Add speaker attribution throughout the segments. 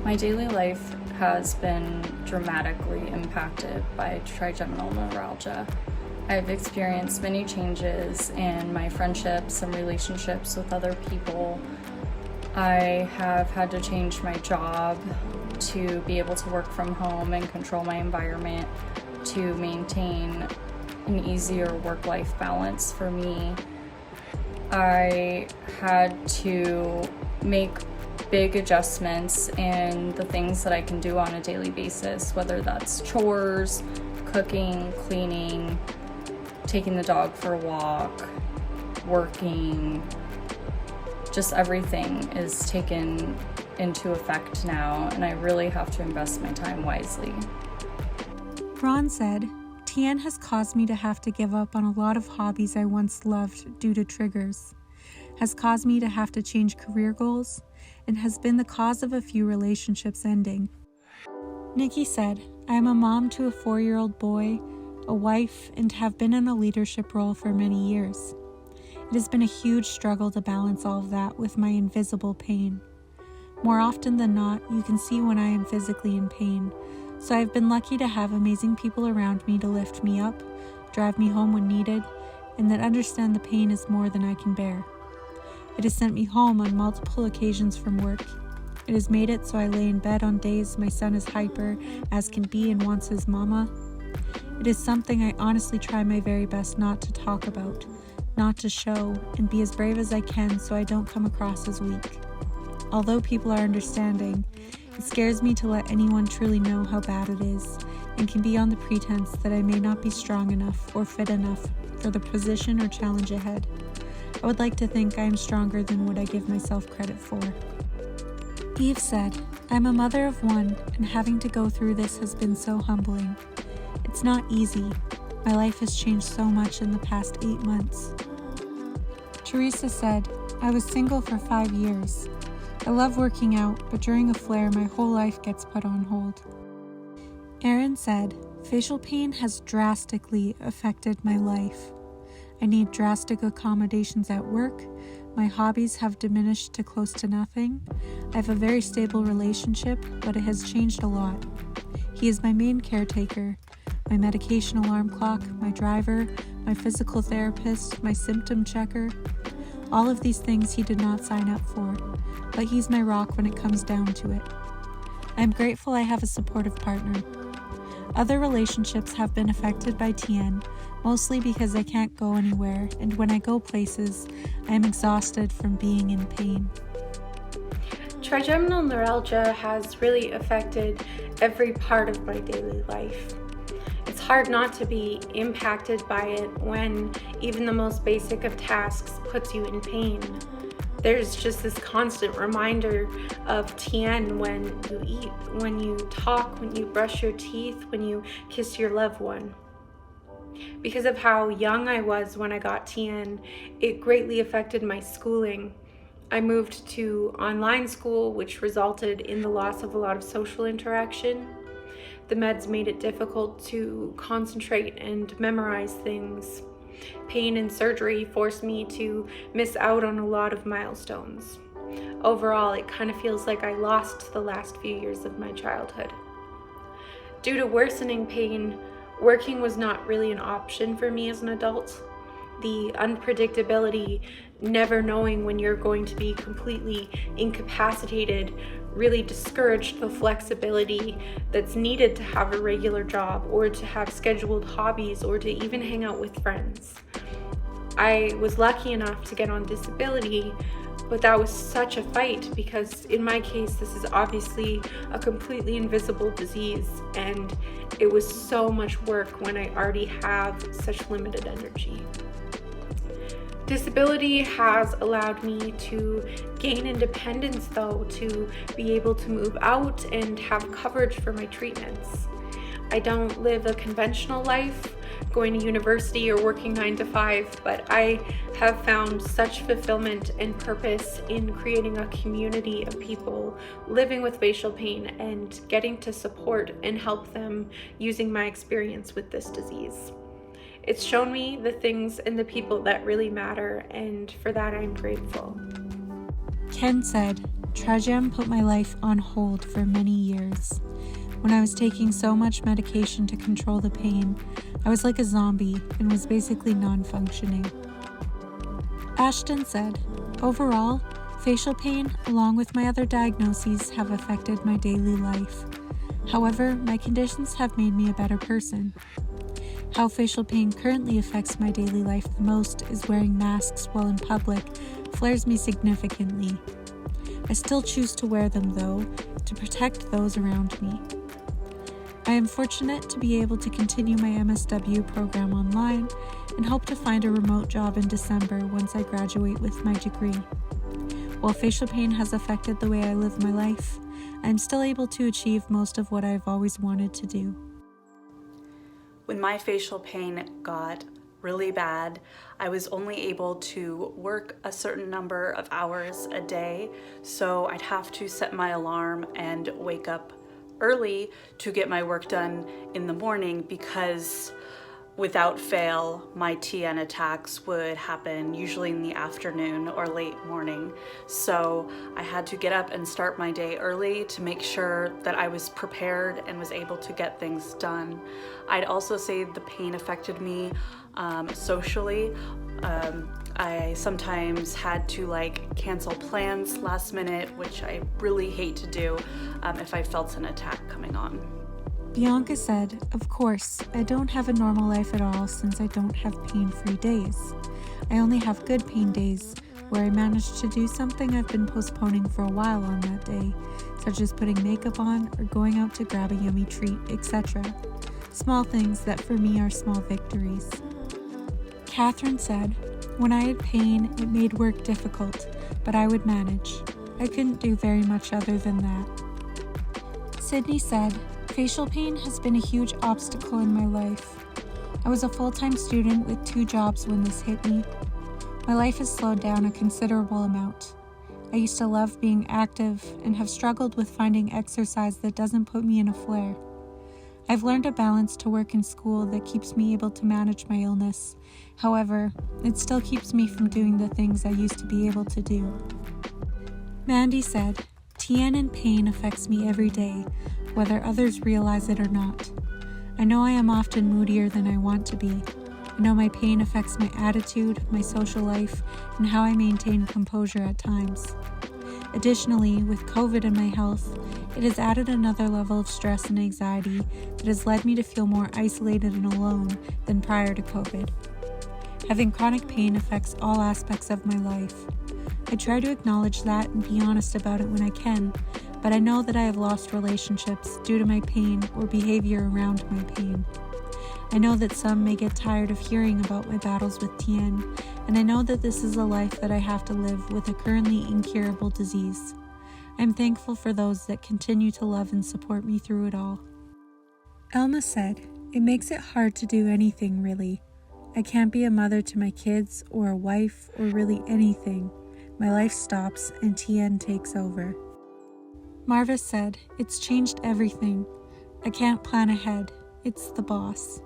Speaker 1: My daily life has been dramatically impacted by trigeminal neuralgia. I've experienced many changes in my friendships and relationships with other people. I have had to change my job to be able to work from home and control my environment to maintain an easier work-life balance for me. I had to make big adjustments in the things that I can do on a daily basis, whether that's chores, cooking, cleaning, taking the dog for a walk, working. Just everything is taken into effect now, and I really have to invest my time wisely.
Speaker 2: Ron said, Tien has caused me to have to give up on a lot of hobbies I once loved due to triggers, has caused me to have to change career goals, and has been the cause of a few relationships ending. Nikki said, I am a mom to a 4-year-old boy, a wife, and have been in a leadership role for many years. It has been a huge struggle to balance all of that with my invisible pain. More often than not, you can see when I am physically in pain, so I've been lucky to have amazing people around me to lift me up, drive me home when needed, and that understand the pain is more than I can bear. It has sent me home on multiple occasions from work. It has made it so I lay in bed on days my son is hyper as can be and wants his mama. It is something I honestly try my very best not to talk about, not to show, and be as brave as I can so I don't come across as weak. Although people are understanding, it scares me to let anyone truly know how bad it is, and can be on the pretense that I may not be strong enough or fit enough for the position or challenge ahead. I would like to think I am stronger than what I give myself credit for. Eve said, I'm a mother of one, and having to go through this has been so humbling. It's not easy. My life has changed so much in the past 8 months. Teresa said, I was single for 5 years. I love working out, but during a flare, my whole life gets put on hold. Erin said, facial pain has drastically affected my life. I need drastic accommodations at work. My hobbies have diminished to close to nothing. I have a very stable relationship, but it has changed a lot. He is my main caretaker, my medication alarm clock, my driver, my physical therapist, my symptom checker. All of these things he did not sign up for, but he's my rock when it comes down to it. I am grateful I have a supportive partner. Other relationships have been affected by Tien, mostly because I can't go anywhere, and when I go places, I am exhausted from being in pain.
Speaker 3: Trigeminal neuralgia has really affected every part of my daily life. It's hard not to be impacted by it when even the most basic of tasks puts you in pain. There's just this constant reminder of Tien when you eat, when you talk, when you brush your teeth, when you kiss your loved one. Because of how young I was when I got Tien, it greatly affected my schooling. I moved to online school, which resulted in the loss of a lot of social interaction. The meds made it difficult to concentrate and memorize things. Pain and surgery forced me to miss out on a lot of milestones. Overall, it kind of feels like I lost the last few years of my childhood. Due to worsening pain, working was not really an option for me as an adult. The unpredictability, never knowing when you're going to be completely incapacitated, really discouraged the flexibility that's needed to have a regular job or to have scheduled hobbies or to even hang out with friends. I was lucky enough to get on disability, but that was such a fight because in my case, this is obviously a completely invisible disease, and it was so much work when I already have such limited energy. Disability has allowed me to gain independence, though, to be able to move out and have coverage for my treatments. I don't live a conventional life, going to university or working 9 to 5, but I have found such fulfillment and purpose in creating a community of people living with facial pain and getting to support and help them using my experience with this disease. It's shown me the things and the people that really matter, and for that I'm grateful.
Speaker 2: Ken said, Trigem put my life on hold for many years. When I was taking so much medication to control the pain, I was like a zombie and was basically non-functioning. Ashton said, overall, facial pain, along with my other diagnoses, have affected my daily life. However, my conditions have made me a better person. How facial pain currently affects my daily life the most is wearing masks while in public flares me significantly. I still choose to wear them though, to protect those around me. I am fortunate to be able to continue my MSW program online and hope to find a remote job in December once I graduate with my degree. While facial pain has affected the way I live my life, I am still able to achieve most of what I've always wanted to do.
Speaker 4: When my facial pain got really bad, I was only able to work a certain number of hours a day, so I'd have to set my alarm and wake up early to get my work done in the morning, because without fail, my TN attacks would happen usually in the afternoon or late morning. So I had to get up and start my day early to make sure that I was prepared and was able to get things done. I'd also say the pain affected me socially. I sometimes had to cancel plans last minute, which I really hate to do if I felt an attack coming on.
Speaker 2: Bianca said, of course, I don't have a normal life at all since I don't have pain-free days. I only have good pain days where I manage to do something I've been postponing for a while on that day, such as putting makeup on or going out to grab a yummy treat, etc. Small things that for me are small victories. Catherine said, when I had pain, it made work difficult, but I would manage. I couldn't do very much other than that. Sydney said, facial pain has been a huge obstacle in my life. I was a full-time student with 2 jobs when this hit me. My life has slowed down a considerable amount. I used to love being active and have struggled with finding exercise that doesn't put me in a flare. I've learned a balance to work and school that keeps me able to manage my illness. However, it still keeps me from doing the things I used to be able to do. Mandy said, TN and pain affects me every day, whether others realize it or not. I know I am often moodier than I want to be. I know my pain affects my attitude, my social life, and how I maintain composure at times. Additionally, with COVID and my health, it has added another level of stress and anxiety that has led me to feel more isolated and alone than prior to COVID. Having chronic pain affects all aspects of my life. I try to acknowledge that and be honest about it when I can, but I know that I have lost relationships due to my pain or behavior around my pain. I know that some may get tired of hearing about my battles with TN, and I know that this is a life that I have to live with a currently incurable disease. I'm thankful for those that continue to love and support me through it all. Elma said, it makes it hard to do anything really. I can't be a mother to my kids or a wife or really anything. My life stops and TN takes over. Marva said, it's changed everything. I can't plan ahead. It's the boss.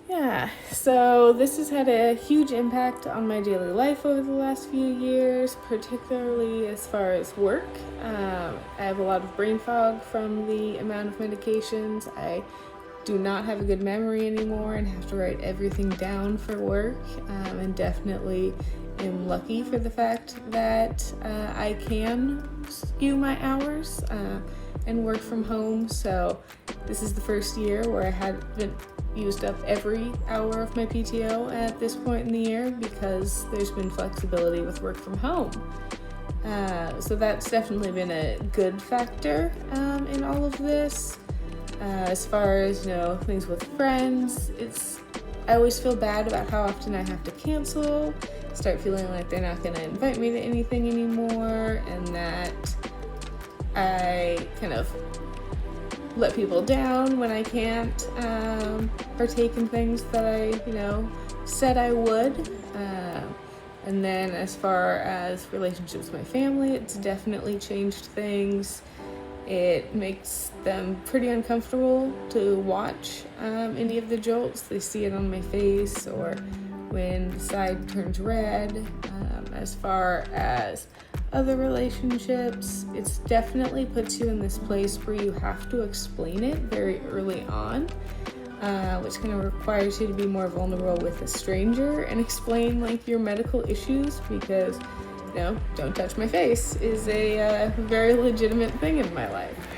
Speaker 5: Yeah, so this has had a huge impact on my daily life over the last few years, particularly as far as work. I have a lot of brain fog from the amount of medications. I do not have a good memory anymore and have to write everything down for work, and definitely am lucky for the fact that I can skew my hours and work from home. So this is the first year where I haven't used up every hour of my PTO at this point in the year because there's been flexibility with work from home. So that's definitely been a good factor in all of this. As far as, things with friends, I always feel bad about how often I have to cancel, start feeling like they're not going to invite me to anything anymore, and that I kind of let people down when I can't partake in things that I, said I would. And then as far as relationships with my family, it's definitely changed things. It makes them pretty uncomfortable to watch any of the jolts. They see it on my face or when the side turns red. As far as other relationships, it's definitely puts you in this place where you have to explain it very early on, which kind of requires you to be more vulnerable with a stranger and explain like your medical issues, because don't touch my face is a very legitimate thing in my life.